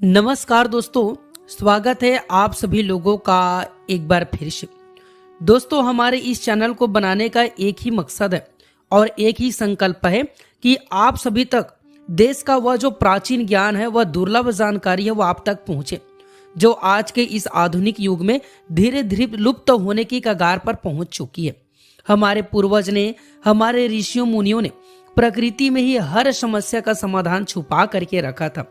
नमस्कार दोस्तों, स्वागत है आप सभी लोगों का एक बार फिर से। दोस्तों, हमारे इस चैनल को बनाने का एक ही मकसद है और एक ही संकल्प है कि आप सभी तक देश का वह जो प्राचीन ज्ञान है, वह दुर्लभ जानकारी है, वह आप तक पहुंचे, जो आज के इस आधुनिक युग में धीरे धीरे लुप्त होने की कगार पर पहुंच चुकी है। हमारे पूर्वज ने, हमारे ऋषियों मुनियों ने प्रकृति में ही हर समस्या का समाधान छुपा करके रखा था,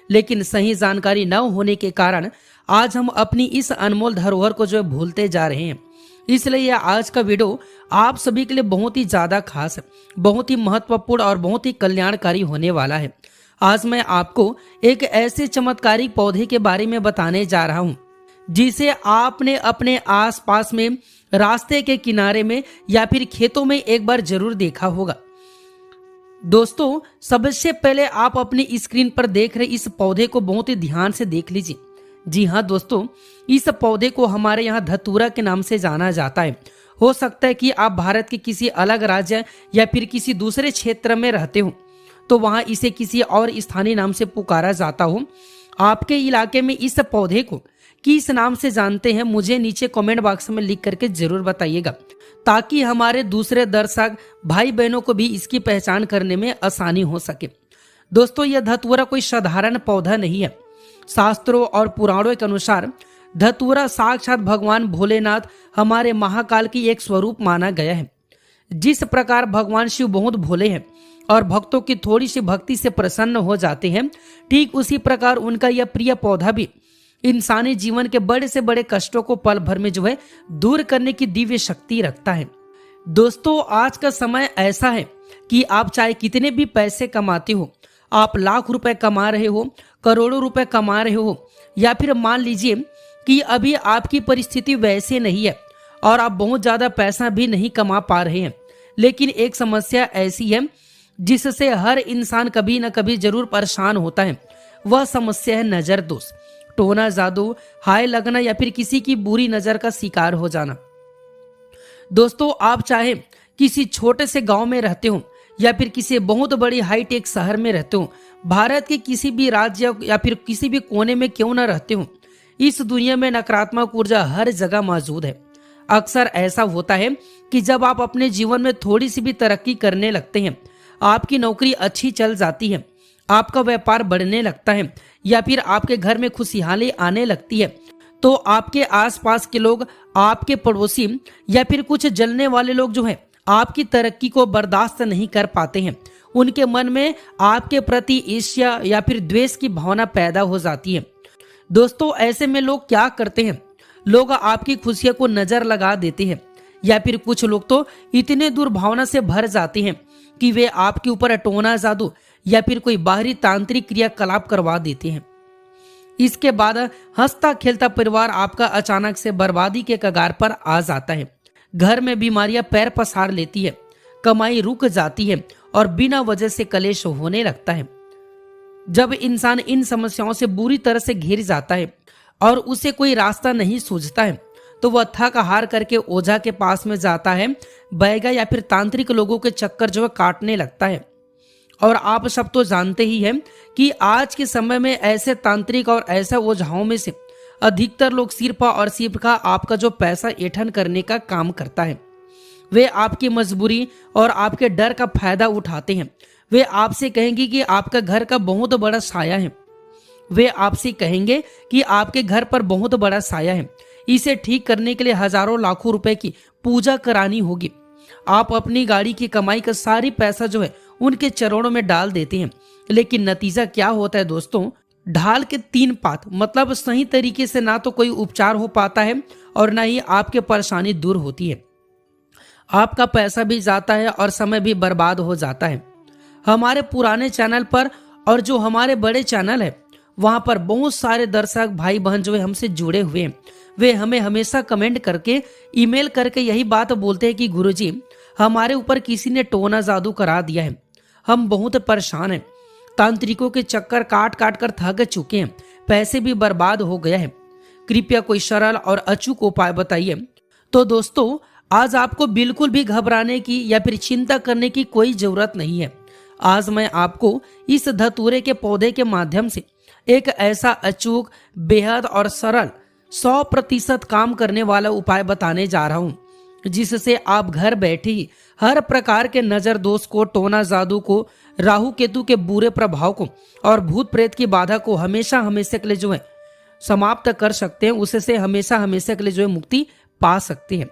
लेकिन सही जानकारी न होने के कारण आज हम अपनी इस अनमोल धरोहर को जो है भूलते जा रहे हैं। इसलिए आज का वीडियो आप सभी के लिए बहुत ही ज्यादा खास है, बहुत ही महत्वपूर्ण और बहुत ही कल्याणकारी होने वाला है। आज मैं आपको एक ऐसे चमत्कारिक पौधे के बारे में बताने जा रहा हूं, जिसे आपने अपने आसपास में, रास्ते के किनारे में या फिर खेतों में एक बार जरूर देखा होगा। दोस्तों, सबसे पहले आप अपनी स्क्रीन पर देख रहे इस पौधे को बहुत ही ध्यान से देख लीजिए। जी हाँ दोस्तों, इस पौधे को हमारे यहाँ धतूरा के नाम से जाना जाता है। हो सकता है कि आप भारत के किसी अलग राज्य या फिर किसी दूसरे क्षेत्र में रहते हो, तो वहाँ इसे किसी और स्थानीय नाम से पुकारा जाता हो। आपके इलाके में इस पौधे को किस नाम से जानते हैं, मुझे नीचे कमेंट बॉक्स में लिख करके जरूर बताइएगा, ताकि हमारे दूसरे दर्शक भाई बहनों को भी इसकी पहचान करने में आसानी हो सके। दोस्तों, यह धतूरा कोई साधारण पौधा नहीं है। शास्त्रों और पुराणों के अनुसार धतूरा साक्षात भगवान भोलेनाथ, हमारे महाकाल की एक स्वरूप माना गया है। जिस प्रकार भगवान शिव बहुत भोले हैं और भक्तों की थोड़ी सी भक्ति से प्रसन्न हो जाते हैं, ठीक उसी प्रकार उनका यह प्रिय पौधा भी इंसानी जीवन के बड़े से बड़े कष्टों को पल भर में जो है दूर करने की दिव्य शक्ति रखता है। दोस्तों, आज का समय ऐसा है कि आप चाहे कितने भी पैसे कमाते हो, आप लाख रुपए कमा रहे हो, करोड़ों रुपए कमा रहे हो, या फिर मान लीजिए कि अभी आपकी परिस्थिति वैसे नहीं है और आप बहुत ज्यादा पैसा भी नहीं कमा पा रहे हैं, लेकिन एक समस्या ऐसी है जिससे हर इंसान कभी न कभी जरूर परेशान होता है। वह समस्या है नजर दोष, टोना जादू, हाय लगना या फिर किसी की बुरी नजर का शिकार हो जाना। दोस्तों, आप चाहे किसी छोटे से गांव में रहते हो या फिर किसी बहुत बड़ी हाईटेक शहर में रहते हो, भारत के किसी भी राज्य या फिर किसी भी कोने में क्यों न रहते हो, इस दुनिया में नकारात्मक ऊर्जा हर जगह मौजूद है। अक्सर ऐसा होता है कि जब आप अपने जीवन में थोड़ी सी भी तरक्की करने लगते हैं, आपकी नौकरी अच्छी चल जाती है, आपका व्यापार बढ़ने लगता है या फिर आपके घर में खुशहाली आने लगती है, तो आपके आसपास के लोग, आपके पड़ोसी या फिर कुछ जलने वाले लोग जो हैं, आपकी तरक्की को बर्दाश्त नहीं कर पाते हैं। उनके मन में आपके प्रति ईर्ष्या या फिर द्वेष की भावना पैदा हो जाती है। दोस्तों, ऐसे में लोग क्या करते हैं, लोग आपकी खुशियों को नजर लगा देते हैं, या फिर कुछ लोग तो इतने दुर्भावना से भर जाते हैं कि वे आपके ऊपर टोना जादू या फिर कोई बाहरी तांत्रिक क्रियाकलाप करवा देते हैं। इसके बाद हंसता खेलता परिवार आपका अचानक से बर्बादी के कगार पर आ जाता है। घर में बीमारियां पैर पसार लेती है, कमाई रुक जाती है और बिना वजह से कलेश होने लगता है। जब इंसान इन समस्याओं से बुरी तरह से घिर जाता है और उसे कोई रास्ता नहीं सूझता है, तो वह थक हार करके ओझा के पास में जाता है, बैगा या फिर तांत्रिक लोगों के चक्कर जो है काटने लगता है। और आप सब तो जानते ही हैं कि आज के समय में ऐसे तांत्रिक और ऐसे ओझाओं में से अधिकतर लोग सिर्फ और सिर्फ आपका जो पैसा ऐंठन करने का काम करता है। वे आपकी मजबूरी और आपके डर का फायदा उठाते हैं। वे आपसे कहेंगे कि आपका घर का बहुत बड़ा साया है, वे आपसे कहेंगे कि आपके घर पर बहुत बड़ा साया है, इसे ठीक करने के लिए हजारों लाखों रुपए की पूजा करानी होगी। आप अपनी गाड़ी की कमाई का सारी पैसा जो है उनके चरणों में डाल देते हैं, लेकिन नतीजा क्या होता है दोस्तों, ढाल के तीन पात, मतलब सही तरीके से ना तो कोई उपचार हो पाता है और ना ही आपके परेशानी दूर होती है। आपका पैसा भी जाता है और समय भी बर्बाद हो जाता है। हमारे पुराने चैनल पर और जो हमारे बड़े चैनल है, वहां पर बहुत सारे दर्शक भाई बहन जो है हमसे जुड़े हुए हैं। वे हमें हमेशा कमेंट करके, ईमेल करके यही बात बोलते हैं कि गुरुजी, हमारे ऊपर किसी ने टोना जादू करा दिया है, हम बहुत परेशान हैं, तांत्रिकों के चक्कर काट काट कर थक चुके हैं, पैसे भी बर्बाद हो गया है, कृपया कोई सरल और अचूक उपाय बताइए। तो दोस्तों, आज आपको बिल्कुल भी घबराने की या फिर चिंता करने की कोई जरूरत नहीं है। आज मैं आपको इस धतूरे के पौधे के माध्यम से एक ऐसा अचूक, बेहद और सरल 100% काम करने वाला उपाय बताने जा रहा हूं, जिससे आप घर बैठे ही हर प्रकार के नजर दोष को, टोना जादू को, राहु केतु के बुरे प्रभाव को और भूत प्रेत की बाधा को हमेशा हमेशा के लिए जो है समाप्त कर सकते हैं। उससे हमेशा हमेशा के लिए जो है मुक्ति पा सकते हैं।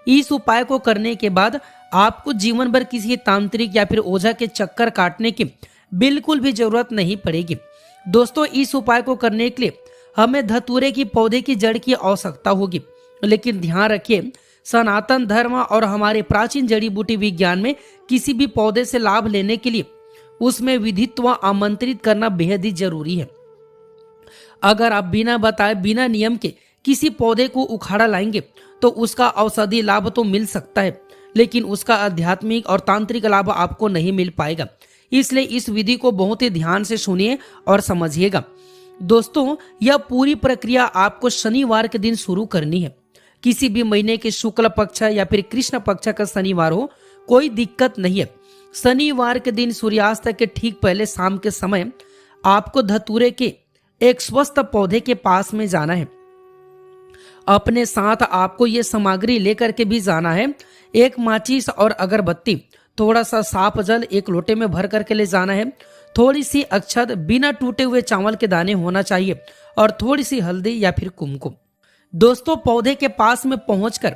इस उपाय को करने के बाद आपको जीवन भर किसी तांत्रिक या फिर ओझा के चक्कर काटने की बिल्कुल भी जरूरत नहीं पड़ेगी। दोस्तों, इस उपाय को करने के लिए हमें धतूरे की पौधे की जड़ की आवश्यकता होगी, लेकिन ध्यान रखिए, सनातन धर्म और हमारे प्राचीन जड़ी बूटी विज्ञान में किसी भी पौधे से लाभ लेने के लिए उसमें विधित्व आमंत्रित करना बेहद ही जरूरी है। अगर आप बिना बताए, बिना नियम के किसी पौधे को उखाड़ा लाएंगे तो उसका औषधि लाभ तो मिल सकता है, लेकिन उसका आध्यात्मिक और तांत्रिक लाभ आपको नहीं मिल पाएगा। इसलिए इस विधि को बहुत ही ध्यान से सुनिए और समझिएगा। दोस्तों, यह पूरी प्रक्रिया आपको शनिवार के दिन शुरू करनी है। किसी भी महीने के शुक्ल पक्ष या फिर कृष्ण पक्ष का शनिवार हो, कोई दिक्कत नहीं है। शनिवार के दिन सूर्यास्त के ठीक पहले शाम के समय आपको धतूरे के एक स्वस्थ पौधे के पास में जाना है। अपने साथ आपको ये सामग्री लेकर के भी जाना है। एक माचिस और अगरबत्ती, थोड़ा सा साफ जल एक लोटे में भर करके ले जाना है। थोड़ी सी अक्षत, बिना टूटे हुए चावल के दाने होना चाहिए और थोड़ी सी हल्दी या फिर कुमकुम। दोस्तों, पौधे के पास में पहुंचकर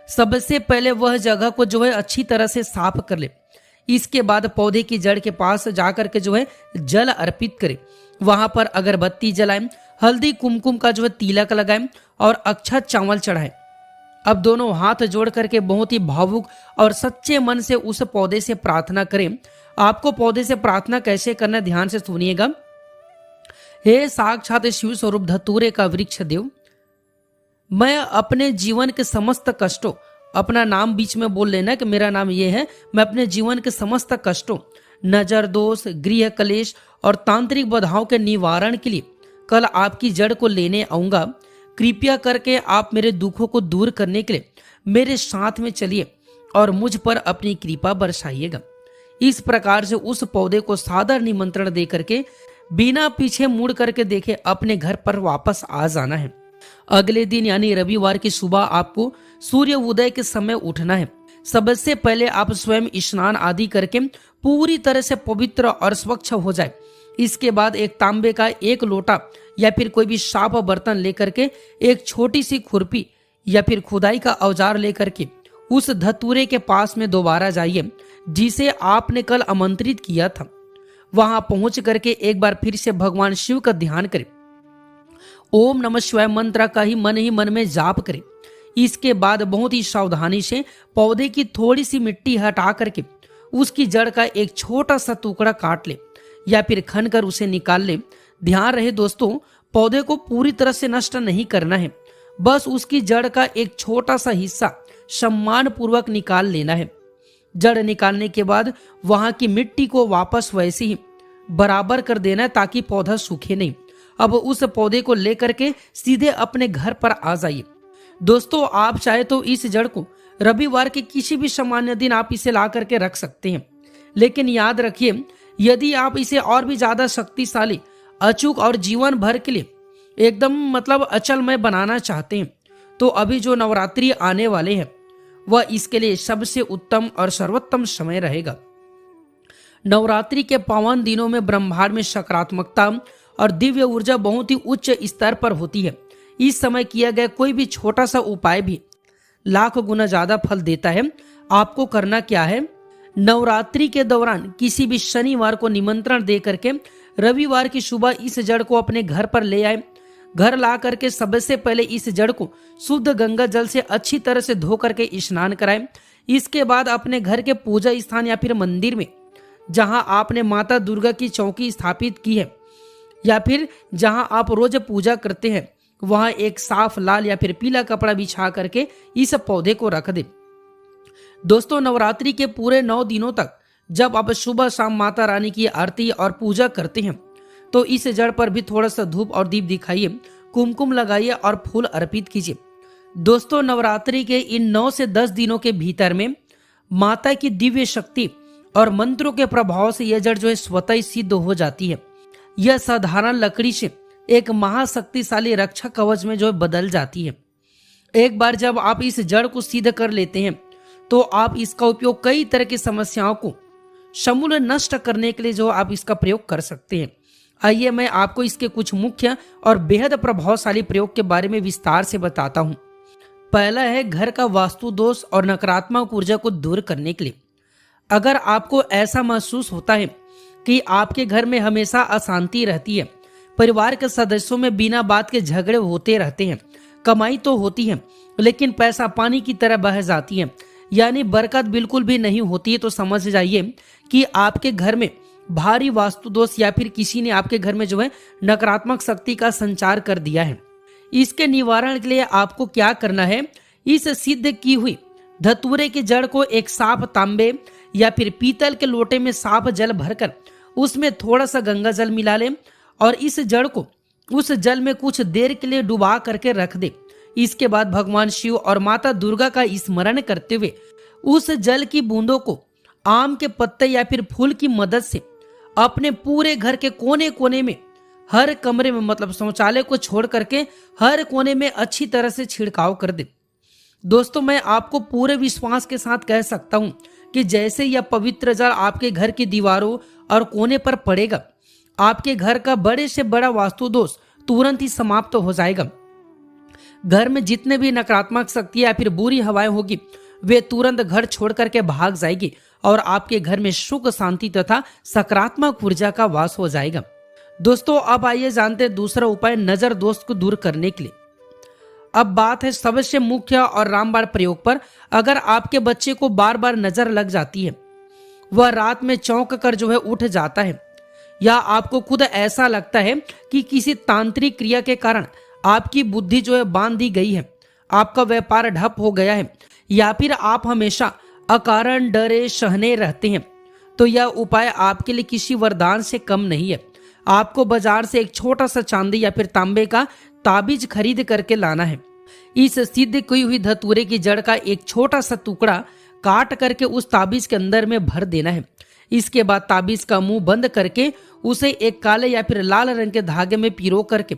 सबसे पहले वह जगह को जो है अच्छी तरह से साफ कर ले। इसके बाद पौधे की जड़ के पास जाकर के जो है जल अर्पित करें। वहां पर अगरबत्ती जलाएं, हल्दी कुमकुम का जो है तिलक लगाएं और अक्षत चावल चढ़ाएं। अब दोनों हाथ जोड़ करके बहुत ही भावुक और सच्चे मन से उस पौधे से प्रार्थना करें। आपको पौधे से प्रार्थना कैसे करना, ध्यान से सुनिएगा। हे साक्षात शिव स्वरूप धतूरे का वृक्ष देव, मैं अपने जीवन के समस्त कष्टों, अपना नाम बीच में बोल लेना कि मेरा नाम ये है, मैं अपने जीवन के समस्त कष्टों, नजर दोष, गृह कलेश और तांत्रिक बाधाओं के निवारण के लिए कल आपकी जड़ को लेने आऊंगा। कृपया करके आप मेरे दुखों को दूर करने के लिए मेरे साथ में चलिए और मुझ पर अपनी कृपा बरसाइएगा। इस प्रकार से उस पौधे को सादर निमंत्रण दे करके बिना पीछे मुड़ करके देखे अपने घर पर वापस आ जाना है। अगले दिन यानी रविवार की सुबह आपको सूर्य उदय के समय उठना है। सबसे पहले आप स्वयं स्नान आदि करके पूरी तरह से पवित्र और स्वच्छ हो जाए। इसके बाद एक तांबे का एक लोटा या फिर कोई भी साफ बर्तन लेकर के एक छोटी सी खुरपी या फिर खुदाई का औजार लेकर के उस धतूरे के पास में दोबारा जाइए जिसे आपने कल आमंत्रित किया था। वहां पहुंच करके एक बार फिर से भगवान शिव का ध्यान करें। ओम नमः शिवाय मंत्र का ही मन में जाप करें। इसके बाद बहुत ही सावधानी से पौधे की थोड़ी सी मिट्टी हटा करके उसकी जड़ का एक छोटा सा टुकड़ा काट ले या फिर खन कर उसे निकाल ले। ध्यान रहे दोस्तों, पौधे को पूरी तरह से नष्ट नहीं करना है, बस उसकी जड़ का एक छोटा सा हिस्सा सम्मान पूर्वक निकाल लेना है। जड़ निकालने के बाद वहां की मिट्टी को वापस वैसे ही बराबर कर देना है ताकि पौधा सूखे नहीं। अब उस पौधे को लेकर के सीधे अपने घर पर आ जाइए। दोस्तों, आप चाहे तो इस जड़ को रविवार के किसी भी सामान्य दिन आप इसे ला करके रख सकते हैं, लेकिन याद रखिए, यदि आप इसे और भी ज्यादा शक्तिशाली, अचूक और जीवन भर के लिए एकदम अचलमय बनाना चाहते हैं तो अभी जो नवरात्रि आने वाले हैं वह इसके लिए सबसे उत्तम और सर्वोत्तम समय रहेगा। नवरात्रि के पावन दिनों में ब्रह्मांड में सकारात्मकता और दिव्य ऊर्जा बहुत ही उच्च स्तर पर होती है। इस समय किया गया कोई भी छोटा सा उपाय भी लाख गुना ज्यादा फल देता है। आपको करना क्या है, नवरात्रि के दौरान किसी भी शनिवार को निमंत्रण दे करके रविवार की सुबह इस जड़ को अपने घर पर ले आए। घर ला करके सबसे पहले इस जड़ को शुद्ध गंगा जल से अच्छी तरह से धो करके स्नान कराएं। इसके बाद अपने घर के पूजा स्थान या फिर मंदिर में जहां आपने माता दुर्गा की चौकी स्थापित की है या फिर जहां आप रोज पूजा करते हैं वहां एक साफ लाल या फिर पीला कपड़ा बिछा करके इस पौधे को रख दे। दोस्तों, नवरात्रि के पूरे 9 दिनों तक जब आप सुबह शाम माता रानी की आरती और पूजा करते हैं तो इस जड़ पर भी थोड़ा सा धूप और दीप दिखाइए, कुमकुम लगाइए और फूल अर्पित कीजिए। दोस्तों, नवरात्रि के इन 9 से 10 दिनों के भीतर में माता की दिव्य शक्ति और मंत्रों के प्रभाव से यह जड़ जो है स्वतः ही सिद्ध हो जाती है। यह साधारण लकड़ी से एक महाशक्तिशाली रक्षा कवच में जो है बदल जाती है। एक बार जब आप इस जड़ को सिद्ध कर लेते हैं तो आप इसका उपयोग कई तरह की समस्याओं को समूल नष्ट करने के लिए जो आप इसका प्रयोग कर सकते हैं। आइए मैं आपको इसके कुछ मुख्य और बेहद प्रभावशाली प्रयोग के बारे में विस्तार से बताता हूं। पहला है घर का वास्तु दोष और नकारात्मक ऊर्जा को दूर करने के लिए। अगर आपको ऐसा महसूस होता है कि आपके घर में हमेशा अशांति रहती है, परिवार के सदस्यों में बिना बात के झगड़े होते रहते हैं, कमाई तो होती है लेकिन पैसा पानी की तरह बह जाती है, यानी बरकत बिल्कुल भी नहीं होती है, तो समझ जाइए कि आपके घर में भारी वास्तु दोष या फिर किसी ने आपके घर में जो है नकारात्मक शक्ति का संचार कर दिया है। इसके निवारण के लिए आपको क्या करना है, इस सिद्ध की हुई धतूरे की जड़ को एक साफ तांबे या फिर पीतल के लोटे में साफ जल भरकर उसमें थोड़ा सा गंगा जल मिला लें और इस जड़ को उस जल में कुछ देर के लिए डुबा करके रख दे। इसके बाद भगवान शिव और माता दुर्गा का स्मरण करते हुए उस जल की बूंदों को आम के पत्ते या फिर फूल की मदद से अपने पूरे घर के कोने कोने में, हर कमरे में, मतलब शौचालय को छोड़ करके हर कोने में अच्छी तरह से छिड़काव कर दे। दोस्तों, मैं आपको पूरे विश्वास के साथ कह सकता हूं कि जैसे यह पवित्र जल आपके घर की दीवारों और कोने पर पड़ेगा, आपके घर का बड़े से बड़ा वास्तु दोष तुरंत ही समाप्त हो जाएगा। घर में जितने भी नकारात्मक शक्ति या फिर बुरी हवाएं होगी वे तुरंत घर छोड़ करके भाग जाएगी और आपके घर में सुख, शांति तथा सकारात्मक ऊर्जा का वास हो जाएगा। दोस्तों, अब आइए जानते हैं दूसरा उपाय नजर दोष को दूर करने के लिए। अब बात है सबसे मुख्य और रामबाण प्रयोग पर। अगर आपके बच्चे को बार बार नजर लग जाती है, वह रात में चौंक कर जो है उठ जाता है, या आपको खुद ऐसा लगता है कि किसी तांत्रिक क्रिया के कारण आपकी बुद्धि जो है बांध दी गई है, आपका व्यापार ठप हो गया है, या फिर आप हमेशा अकारण डरे सहने रहते हैं, तो यह उपाय आपके लिए किसी वरदान से कम नहीं है। आपको बाजार से एक छोटा सा चांदी या फिर तांबे का ताबीज खरीद करके लाना है। इस सिद्ध की हुई धतूरे की जड़ का एक छोटा सा टुकड़ा काट करके उस ताबीज के अंदर में भर देना है। इसके बाद ताबीज का मुंह बंद करके उसे एक काले या फिर लाल रंग के धागे में पिरो करके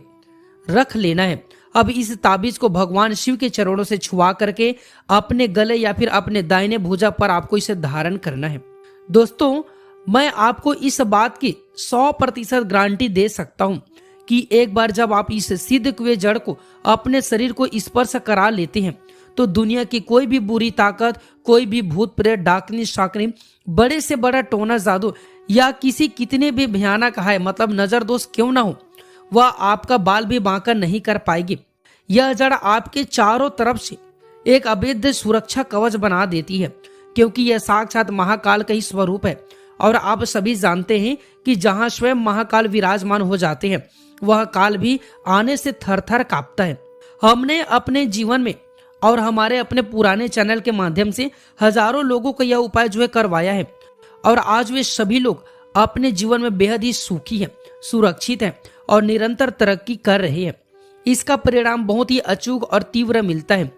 रख लेना है। अब इस ताबीज को भगवान शिव के चरणों से छुआ करके अपने गले या फिर अपने दाहिने भुजा पर आपको इसे धारण करना है। दोस्तों, मैं आपको इस बात की 100% गारंटी दे सकता हूं कि एक बार जब आप इस सिद्ध कुएं जड़ को अपने शरीर को स्पर्श करा लेते हैं तो दुनिया की कोई भी बुरी ताकत, कोई भी भूत प्रेत, डाकनी शाकनी, बड़े से बड़ा टोना जादू या किसी कितने भी भयानक है, मतलब नजर दोष क्यों ना हो, वह आपका बाल भी बांका नहीं कर पाएगी। यह जड़ आपके चारों तरफ से एक अभेद्य सुरक्षा कवच बना देती है, क्योंकि यह साक्षात महाकाल का ही स्वरूप है। और आप सभी जानते हैं कि जहां स्वयं महाकाल विराजमान हो जाते हैं, वह काल भी आने से थर थर कांपता है। हमने अपने जीवन में और हमारे अपने पुराने चैनल के माध्यम से हजारों लोगों को यह उपाय जो है करवाया है, और आज वे सभी लोग अपने जीवन में बेहद ही सुखी हैं, सुरक्षित हैं और निरंतर तरक्की कर रहे हैं। इसका परिणाम बहुत ही अचूक और तीव्र मिलता है।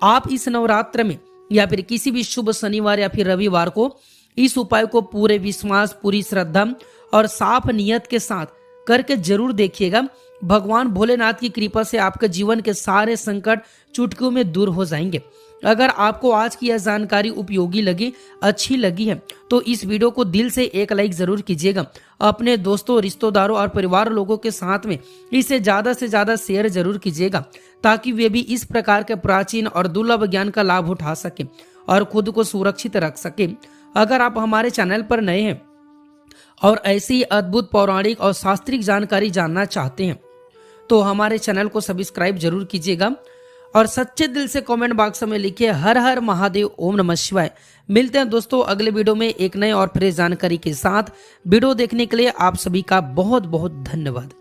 आप इस नवरात्र में या फिर किसी भी शुभ शनिवार या फिर रविवार को इस उपाय को पूरे विश्वास, पूरी श्रद्धा और साफ नियत के साथ करके जरूर देखिएगा। भगवान भोलेनाथ की कृपा से आपके जीवन के सारे संकट चुटकियों में दूर हो जाएंगे। अगर आपको आज की यह जानकारी उपयोगी लगी, अच्छी लगी है, तो इस वीडियो को दिल से एक लाइक जरूर कीजिएगा। अपने दोस्तों, रिश्तेदारों और परिवार लोगों के साथ में इसे ज्यादा से ज्यादा शेयर जरूर कीजिएगा, ताकि वे भी इस प्रकार के प्राचीन और दुर्लभ ज्ञान का लाभ उठा सके और खुद को सुरक्षित रख सके। अगर आप हमारे चैनल पर नए हैं और ऐसी अद्भुत पौराणिक और शास्त्रीय जानकारी जानना चाहते हैं, तो हमारे चैनल को सब्सक्राइब जरूर कीजिएगा और सच्चे दिल से कमेंट बॉक्स में लिखिए हर हर महादेव, ओम नमः शिवाय। मिलते हैं दोस्तों अगले वीडियो में एक नए और फ्रेश जानकारी के साथ। वीडियो देखने के लिए आप सभी का बहुत बहुत धन्यवाद।